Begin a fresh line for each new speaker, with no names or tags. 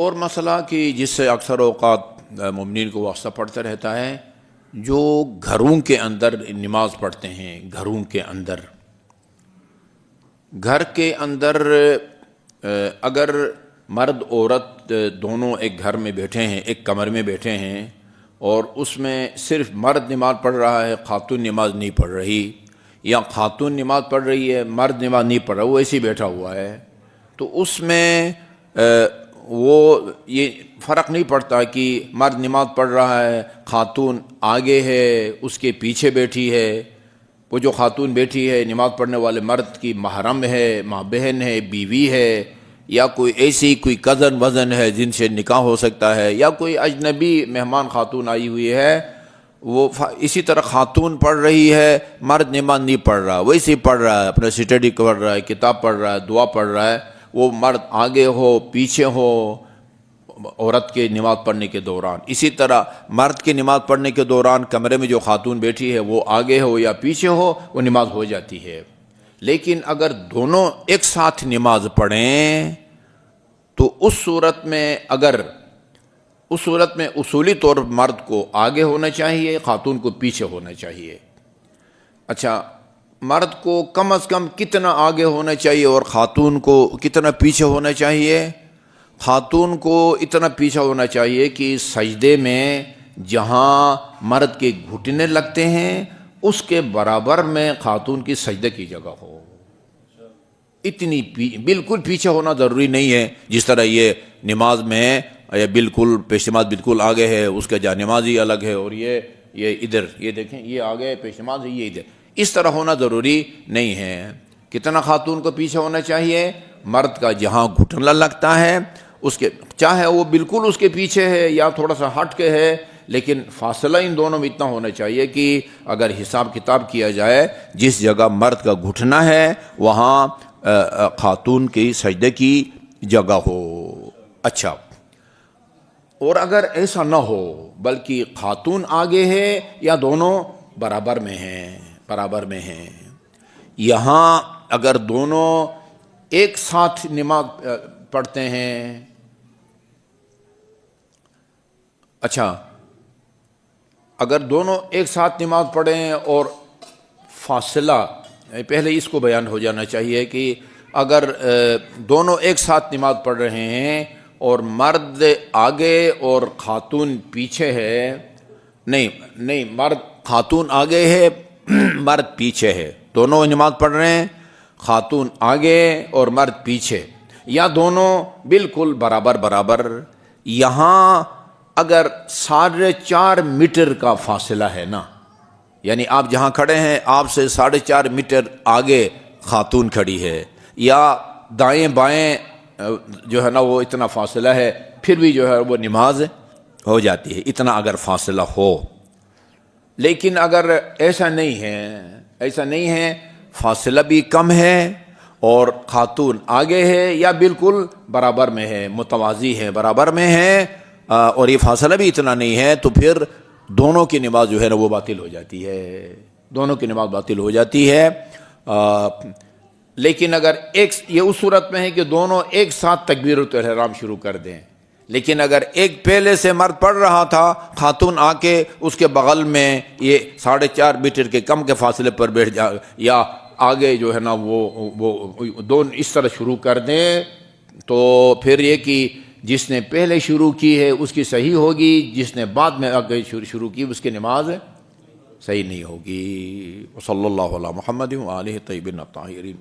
اور مسئلہ کہ جس سے اکثر اوقات مومنین کو واسطہ پڑتا رہتا ہے، جو گھروں کے اندر نماز پڑھتے ہیں، گھروں کے اندر، گھر کے اندر اگر مرد عورت دونوں ایک گھر میں بیٹھے ہیں، ایک کمرے میں بیٹھے ہیں، اور اس میں صرف مرد نماز پڑھ رہا ہے، خاتون نماز نہیں پڑھ رہی، یا خاتون نماز پڑھ رہی ہے، مرد نماز نہیں پڑھ رہا، وہ ایسے ہی بیٹھا ہوا ہے، تو اس میں وہ یہ فرق نہیں پڑتا کہ مرد نماز پڑھ رہا ہے، خاتون آگے ہے، اس کے پیچھے بیٹھی ہے. وہ جو خاتون بیٹھی ہے نماز پڑھنے والے مرد کی محرم ہے، ماں بہن ہے، بیوی ہے، یا کوئی ایسی کوئی کزن وزن ہے جن سے نکاح ہو سکتا ہے، یا کوئی اجنبی مہمان خاتون آئی ہوئی ہے، وہ اسی طرح خاتون پڑھ رہی ہے، مرد نماز نہیں پڑھ رہا، ویسے ہی پڑھ رہا ہے، اپنا اسٹڈی پڑھ رہا ہے، کتاب پڑھ رہا ہے، دعا پڑھ رہا ہے. وہ مرد آگے ہو پیچھے ہو عورت کے نماز پڑھنے کے دوران، اسی طرح مرد کی نماز پڑھنے کے دوران کمرے میں جو خاتون بیٹھی ہے وہ آگے ہو یا پیچھے ہو، وہ نماز ہو جاتی ہے. لیکن اگر دونوں ایک ساتھ نماز پڑھیں تو اس صورت میں اصولی طور پر مرد کو آگے ہونا چاہیے، خاتون کو پیچھے ہونا چاہیے. اچھا، مرد کو کم از کم کتنا آگے ہونا چاہیے اور خاتون کو کتنا پیچھے ہونا چاہیے؟ خاتون کو اتنا پیچھے ہونا چاہیے کہ سجدے میں جہاں مرد کے گھٹنے لگتے ہیں اس کے برابر میں خاتون کی سجدے کی جگہ ہو. اتنی بالکل پیچھے ہونا ضروری نہیں ہے، جس طرح یہ نماز میں بالکل پیش نماز بالکل آگے ہے، اس کا جا نمازی الگ ہے، اور یہ ادھر، یہ دیکھیں یہ آگے پیش نماز ہے، یہ ادھر. اس طرح ہونا ضروری نہیں ہے. کتنا خاتون کو پیچھے ہونا چاہیے؟ مرد کا جہاں گھٹنا لگتا ہے اس کے، چاہے وہ بالکل اس کے پیچھے ہے یا تھوڑا سا ہٹ کے ہے، لیکن فاصلہ ان دونوں میں اتنا ہونا چاہیے کہ اگر حساب کتاب کیا جائے جس جگہ مرد کا گھٹنا ہے وہاں خاتون کی سجدے کی جگہ ہو. اچھا، اور اگر ایسا نہ ہو بلکہ خاتون آگے ہے یا دونوں برابر میں ہیں، یہاں اگر دونوں ایک ساتھ نماز پڑھتے ہیں، اچھا اگر دونوں ایک ساتھ نماز پڑھیں اور فاصلہ، پہلے اس کو بیان ہو جانا چاہیے کہ اگر دونوں ایک ساتھ نماز پڑھ رہے ہیں اور مرد آگے اور خاتون پیچھے ہے، نہیں مرد خاتون آگے ہے، مرد پیچھے ہے، دونوں نماز پڑھ رہے ہیں، خاتون آگے اور مرد پیچھے، یا دونوں بالکل برابر. یہاں اگر 4.5 میٹر کا فاصلہ ہے نا، یعنی آپ جہاں کھڑے ہیں آپ سے 4.5 میٹر آگے خاتون کھڑی ہے، یا دائیں بائیں جو ہے نا وہ اتنا فاصلہ ہے، پھر بھی جو ہے وہ نماز ہو جاتی ہے، اتنا اگر فاصلہ ہو. لیکن اگر ایسا نہیں ہے، فاصلہ بھی کم ہے اور خاتون آگے ہے یا بالکل برابر میں ہے، متوازی ہے، برابر میں ہے، اور یہ فاصلہ بھی اتنا نہیں ہے، تو پھر دونوں کی نماز جو ہے نا وہ باطل ہو جاتی ہے. لیکن اگر یہ اس صورت میں ہے کہ دونوں ایک ساتھ تکبیرۃ الاحرام شروع کر دیں، لیکن اگر ایک پہلے سے مرد پڑھ رہا تھا، خاتون آ کے اس کے بغل میں یہ 4.5 میٹر کے کم کے فاصلے پر بیٹھ جائے، یا آگے جو ہے نا وہ دونوں اس طرح شروع کر دیں، تو پھر یہ کہ جس نے پہلے شروع کی ہے اس کی صحیح ہوگی، جس نے بعد میں آگے شروع کی اس کی نماز صحیح نہیں ہوگی. صلی اللہ علیہ محمد و آلہ الطیبین الطاہرین.